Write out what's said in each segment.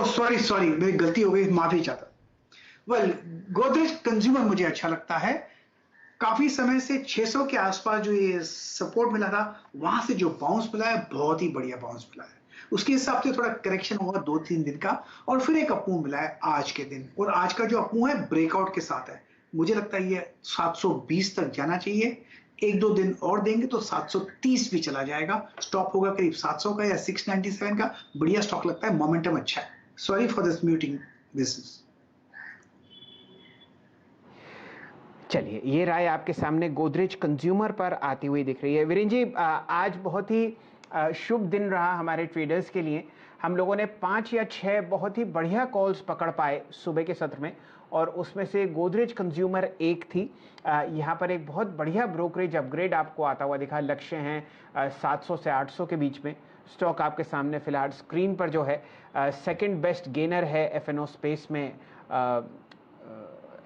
Sorry sorry, मेरी गलती हो गई, माफी चाहता। वेल, गोदरेज कंज्यूमर मुझे अच्छा लगता है। काफी समय से 600 के आसपास जो ये सपोर्ट मिला था, वहां से जो बाउंस मिला है, बहुत ही बढ़िया बाउंस मिला है। उसके हिसाब से थोड़ा करेक्शन हुआ 2-3 दिन का, और फिर एक अप मूव मिला है आज के दिन, और आज का जो अप मूव है ब्रेकआउट के साथ है। मुझे लगता है ये 720 तक जाना चाहिए। 1-2 दिन और देंगे तो 730 भी चला जाएगा। स्टॉप होगा करीब 700 का या 697 का। बढ़िया स्टॉक लगता है, मोमेंटम अच्छा है। Sorry for this muting this. चलिए, ये राय आपके सामने गोदरेज कंज्यूमर पर आती हुई दिख रही है। वीरेंद्र जी, आज बहुत ही शुभ दिन रहा हमारे ट्रेडर्स के लिए। हम लोगों ने 5 या 6 बहुत ही बढ़िया कॉल्स पकड़ पाए सुबह के सत्र में, और उसमें से गोदरेज कंज्यूमर एक थी। यहाँ पर एक बहुत बढ़िया ब्रोकरेज अपग्रेड आपको आता हुआ दिखा। लक्ष्य हैं 700 से 800 के बीच में। स्टॉक आपके सामने फिलहाल स्क्रीन पर जो है, सेकंड बेस्ट गेनर है एफएनओ स्पेस में,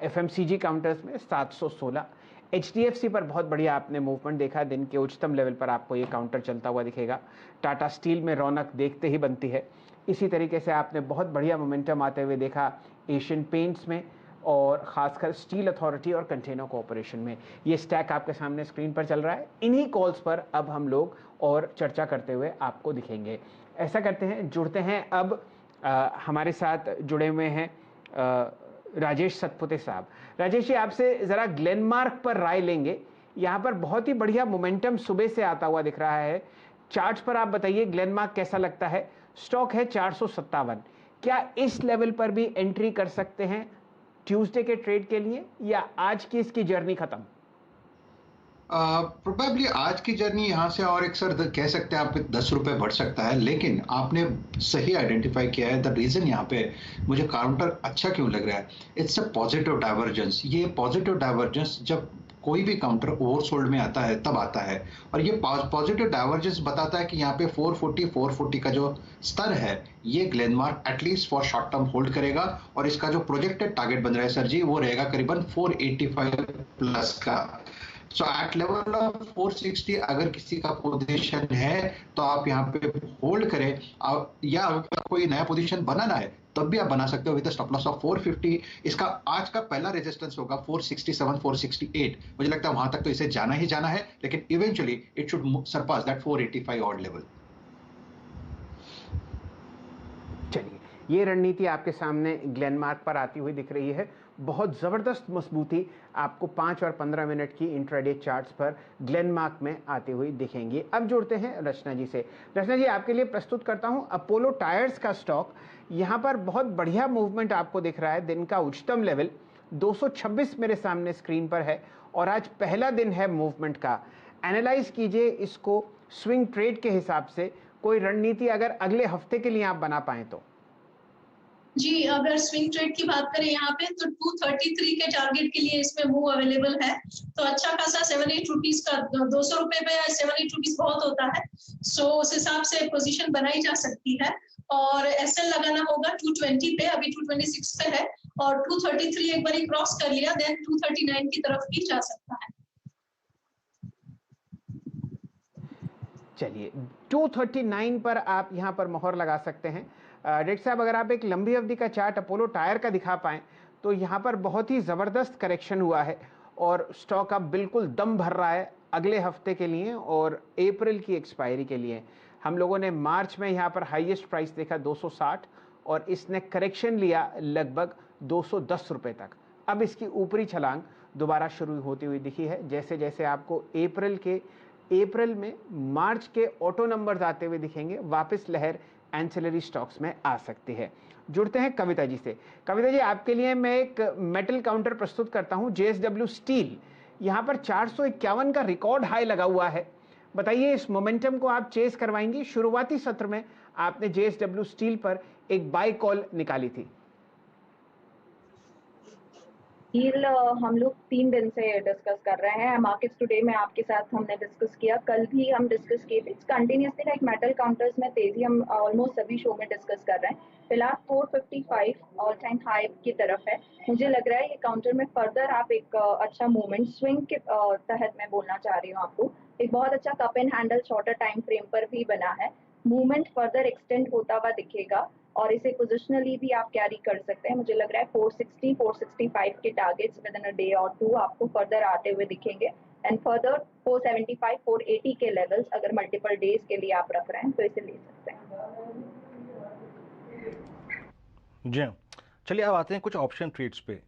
एफएमसीजी काउंटर्स में 716। एचडीएफसी पर बहुत बढ़िया आपने मूवमेंट देखा। दिन के उच्चतम लेवल पर आपको ये काउंटर चलता हुआ दिखेगा। टाटा स्टील में रौनक देखते ही बनती है। इसी तरीके से आपने बहुत बढ़िया मोमेंटम आते हुए देखा एशियन पेंट्स में, और खासकर स्टील अथॉरिटी और कंटेनर कॉरपोरेशन में। ये स्टैक आपके सामने स्क्रीन पर चल रहा है। इन्हीं कॉल्स पर अब हम लोग और चर्चा करते हुए आपको दिखेंगे। ऐसा करते हैं, जुड़ते हैं अब। हमारे साथ जुड़े हुए हैं राजेश सतपुते साहब। राजेश जी, आपसे जरा ग्लेनमार्क पर राय लेंगे। यहाँ पर बहुत ही बढ़िया मोमेंटम सुबह से आता हुआ दिख रहा है। चार्ट्स पर आप बताइए ग्लेनमार्क कैसा लगता है। स्टॉक है 457। क्या इस लेवल पर भी एंट्री कर सकते हैं ट्यूसडे के ट्रेड के लिए, या आज की इसकी जर्नी खत्म? प्रोबेबली आज की जर्नी यहाँ से और एक सर कह सकते हैं आप 10 रुपए बढ़ सकता है, लेकिन आपने सही आइडेंटिफाई किया है। द रीजन यहाँ पे मुझे काउंटर अच्छा क्यों लग रहा है, इट्स अ पॉजिटिव डाइवर्जेंस। ये पॉजिटिव डाइवर्जेंस जब कोई भी काउंटर ओवरसोल्ड में आता है तब आता है, और ये पॉजिटिव डाइवर्जेंस बताता है कि यहाँ पे 440 का जो स्तर है, ये Glenmark at least for short term hold करेगा, और इसका जो प्रोजेक्टेड टारगेट बन रहा है सर जी, वो रहेगा करीबन 485 प्लस का। सो एट लेवल ऑफ 460 अगर किसी का पोजीशन है तो आप यहाँ पे होल्ड करें, या अगर कोई नया पोजीशन बनाना है तब भी आप बना सकते हो विद स्टॉप लॉस ऑफ 450। इसका आज का पहला रेजिस्टेंस होगा 467 468। मुझे लगता है वहां तक तो इसे जाना ही जाना है, लेकिन eventually it should surpass that 485 odd level. चलिए, ये रणनीति आपके सामने ग्लेनमार्क पर आती हुई दिख रही है। बहुत ज़बरदस्त मजबूती आपको 5 और 15 मिनट की इंट्राडे चार्ट्स पर ग्लेनमार्क में आती हुई दिखेंगी। अब जुड़ते हैं रचना जी से। रचना जी, आपके लिए प्रस्तुत करता हूं अपोलो टायर्स का स्टॉक। यहाँ पर बहुत बढ़िया मूवमेंट आपको दिख रहा है। दिन का उच्चतम लेवल 226 मेरे सामने स्क्रीन पर है, और आज पहला दिन है मूवमेंट का। एनालाइज कीजिए इसको स्विंग ट्रेड के हिसाब से। कोई रणनीति अगर अगले हफ्ते के लिए आप बना पाएं तो? जी, अगर स्विंग ट्रेड की बात करें यहाँ पे, तो 233 के टारगेट के लिए इसमें मूव अवेलेबल है। तो अच्छा खासा 7-8 रुपीज का, 200 रुपए पे 7-8 रुपीज बहुत होता है। सो उस हिसाब से पोजीशन बनाई जा सकती है, और एसएल लगाना होगा 220 पे। अभी 226 पे है, और 233 एक बार क्रॉस कर लिया, देन 239 की तरफ भी जा सकता है। चलिए, 239 पर आप यहां पर मोहर लगा सकते हैं। डेक्ट साहब, अगर आप एक लंबी अवधि का चार्ट अपोलो टायर का दिखा पाएं तो यहां पर बहुत ही ज़बरदस्त करेक्शन हुआ है, और स्टॉक अब बिल्कुल दम भर रहा है अगले हफ्ते के लिए और अप्रैल की एक्सपायरी के लिए। हम लोगों ने मार्च में यहां पर हाईएस्ट प्राइस देखा 260, और इसने करेक्शन लिया लगभग 210 रुपए तक। अब इसकी ऊपरी छलांग दोबारा शुरू होती हुई दिखी है। जैसे जैसे आपको अप्रैल में मार्च के ऑटो नंबर्स आते हुए दिखेंगे, वापस लहर एंसिलरी स्टॉक्स में आ सकती है। जुड़ते हैं कविता जी से। कविता जी, आपके लिए मैं एक मेटल काउंटर प्रस्तुत करता हूं, जेएसडब्ल्यू स्टील। यहां पर 451 का रिकॉर्ड हाई लगा हुआ है। बताइए, इस मोमेंटम को आप चेस करवाएंगी? शुरुआती सत्र में आपने जेएसडब्ल्यू स्टील पर एक बाय कॉल निकाली थी। डील हम लोग 3 दिन से डिस्कस कर रहे हैं। मार्केट्स टुडे में आपके साथ हमने डिस्कस किया, कल भी हम डिस्कस किए थे। कंटिन्यूसली लाइक मेटल काउंटर्स में तेजी हम ऑलमोस्ट सभी शो में डिस्कस कर रहे हैं। फिलहाल 455 ऑल टाइम हाई की तरफ है। मुझे लग रहा है ये काउंटर में फर्दर आप एक अच्छा मूवमेंट स्विंग के तहत मैं बोलना चाह रही हूँ आपको, एक बहुत अच्छा cup and handle shorter time frame पर भी बना है। मूवमेंट फर्दर एक्सटेंड होता हुआ दिखेगा, और इसे पोजिशनली भी आप कैरी कर सकते हैं। मुझे लग रहा है 460, 465 के targets with in a day और टू आपको फर्दर आते हुए दिखेंगे एंड फर्दर 475, 480 के लेवल्स अगर मल्टीपल डेज के लिए आप रख रहे हैं तो इसे ले सकते हैं। जी हाँ, चलिए अब आते हैं कुछ ऑप्शन ट्रेड्स पे।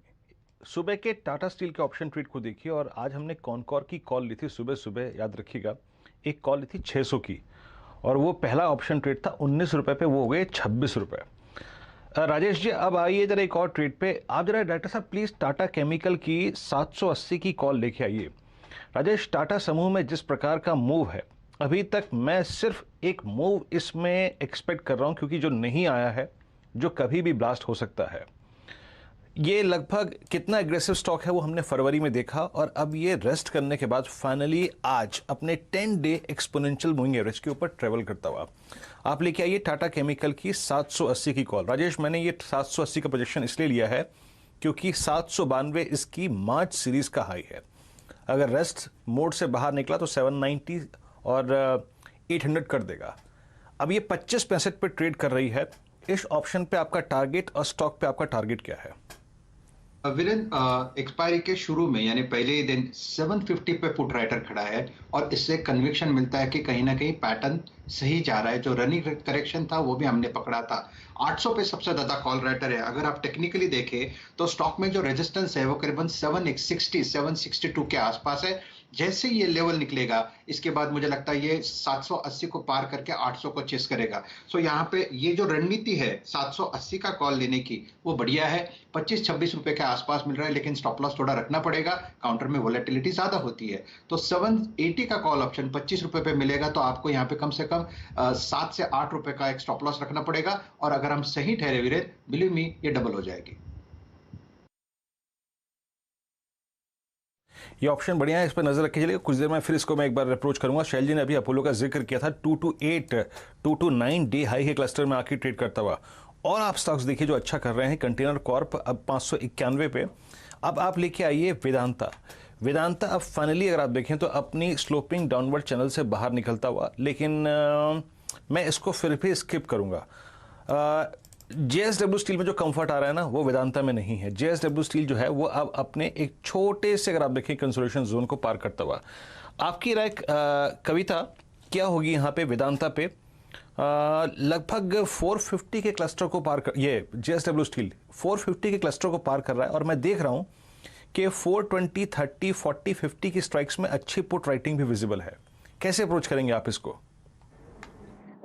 सुबह के टाटा स्टील के ऑप्शन ट्रेड को देखिए, और आज हमने कॉनकॉर की कॉल ली थी सुबह सुबह, याद रखिएगा, एक कॉल ली थी 600 की, और वो पहला ऑप्शन ट्रेड था 19 रुपये पे, वो हो गए 26 रुपये। राजेश जी अब आइए जरा एक और ट्रेड पे। आप जरा डायरेक्टर साहब प्लीज़ टाटा केमिकल की 780 की कॉल लेके आइए। राजेश, टाटा समूह में जिस प्रकार का मूव है, अभी तक मैं सिर्फ एक मूव इसमें एक्सपेक्ट कर रहा हूँ, क्योंकि जो नहीं आया है, जो कभी भी ब्लास्ट हो सकता है। ये लगभग कितना एग्रेसिव स्टॉक है वो हमने फरवरी में देखा, और अब ये रेस्ट करने के बाद फाइनली आज अपने 10 डे एक्सपोनेंशियल मूविंग एवरेज के ऊपर ट्रेवल करता हुआ आप लेके आइए टाटा केमिकल की 780 की कॉल। राजेश, मैंने ये 780 का पोजीशन इसलिए लिया है क्योंकि 792 इसकी मार्च सीरीज का हाई है। अगर रेस्ट मोड से बाहर निकला तो 790 और 800 कर देगा। अब ये 25-65 पे ट्रेड कर रही है। इस ऑप्शन पे आपका टारगेट और स्टॉक पे आपका टारगेट क्या है? वीरेंद्र, एक्सपायरी के शुरू में यानी पहले ही दिन 750 पे पुट राइटर खड़ा है, और इससे कन्विक्शन मिलता है कि कहीं ना कहीं पैटर्न सही जा रहा है। जो रनिंग करेक्शन था वो भी हमने पकड़ा था। 800 पे सबसे ज्यादा कॉल राइटर है। अगर आप टेक्निकली देखें तो स्टॉक में जो रेजिस्टेंस है वो करीबन 760, 762 के आसपास है। जैसे ये लेवल निकलेगा, इसके बाद मुझे लगता है ये 780 को पार करके 800 को चेस करेगा। सो यहाँ पे ये जो रणनीति है 780 का कॉल लेने की, वो बढ़िया है। 25-26 रुपए के आसपास मिल रहा है, लेकिन स्टॉप लॉस थोड़ा रखना पड़ेगा, काउंटर में वोलेटिलिटी ज्यादा होती है। तो 780 का कॉल ऑप्शन 25 रुपए पे मिलेगा, तो आपको यहाँ पे कम से कम 7 से 8 रुपए का एक स्टॉप लॉस रखना पड़ेगा, और अगर हम सही ठहरे वीरेंद्र, बिलीव मी, ये डबल हो जाएगी। ये ऑप्शन बढ़िया है, इस पर नजर रखिए। चलिए कुछ देर में फिर इसको मैं एक बार अप्रोच करूंगा। शैल जी ने अभी अपोलो का जिक्र किया था, 228, 229 डे हाई के क्लस्टर में आके ट्रेड करता हुआ। और आप स्टॉक्स देखिए जो अच्छा कर रहे हैं। कंटेनर कॉर्प अब 591 पे। अब आप लेके आइए वेदांता। वेदांता अब फाइनली अगर आप देखें तो अपनी स्लोपिंग डाउनवर्ड चैनल से बाहर निकलता हुआ, लेकिन मैं इसको फिर भी स्किप करूंगा। JSW स्टील में जो कंफर्ट आ रहा है ना, वो वेदांता में नहीं है। JSW स्टील जो है वो अब अपने एक छोटे से, अगर आप देखें, कंसोलिडेशन जोन को पार करता हुआ। आपकी राय कविता क्या होगी यहाँ पे वेदांता पे? लगभग 450 के क्लस्टर को पार कर, ये JSW स्टील 450 के क्लस्टर को पार कर रहा है, और मैं देख रहा हूँ कि 420, 30, 40, 50 की स्ट्राइक्स में अच्छी पुट राइटिंग भी विजिबल है। कैसे अप्रोच करेंगे आप इसको?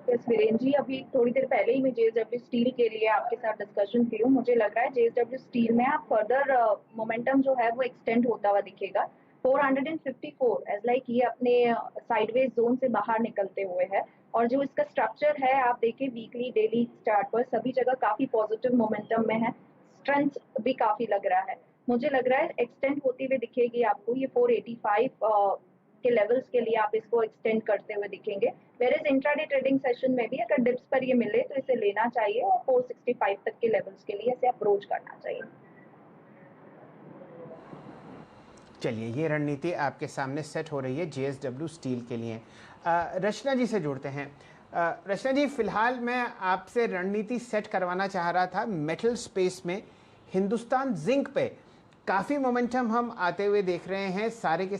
वीरेंद्र जी, अभी थोड़ी देर पहले ही मैं JSW स्टील के लिए आपके साथ डिस्कशन की हूँ। मुझे लग रहा है JSW स्टील में आप फर्दर मोमेंटम जो है वो एक्सटेंड होता हुआ दिखेगा। 454 एज लाइक ये अपने साइडवेज जोन से बाहर निकलते हुए है, और जो इसका स्ट्रक्चर है आप देखिए वीकली, डेली चार्ट पर सभी जगह काफी पॉजिटिव मोमेंटम में है। स्ट्रेंथ भी काफी लग रहा है। मुझे लग रहा है एक्सटेंड होती हुई दिखेगी आपको ये 485 के लेवल्स के लिए आप इसको एक्सटेंड करते हुए दिखेंगे। वेयर इंट्राडे ट्रेडिंग सेशन में भी अगर डिप्स पर ये मिले तो इसे लेना चाहिए, और 465 तक के लेवल्स के लिए इसे अप्रोच करना चाहिए। चलिए, ये रणनीति आपके सामने सेट हो रही है JSW स्टील के लिए। रचना जी से जुड़ते हैं। रचना जी, फिलहाल मैं आपसे रणनीति सेट करवाना चाह रहा था मेटल स्पेस में। हिंदुस्तान जिंक पे काफ़ी मोमेंटम हम आते हुए देख रहे हैं। सारे के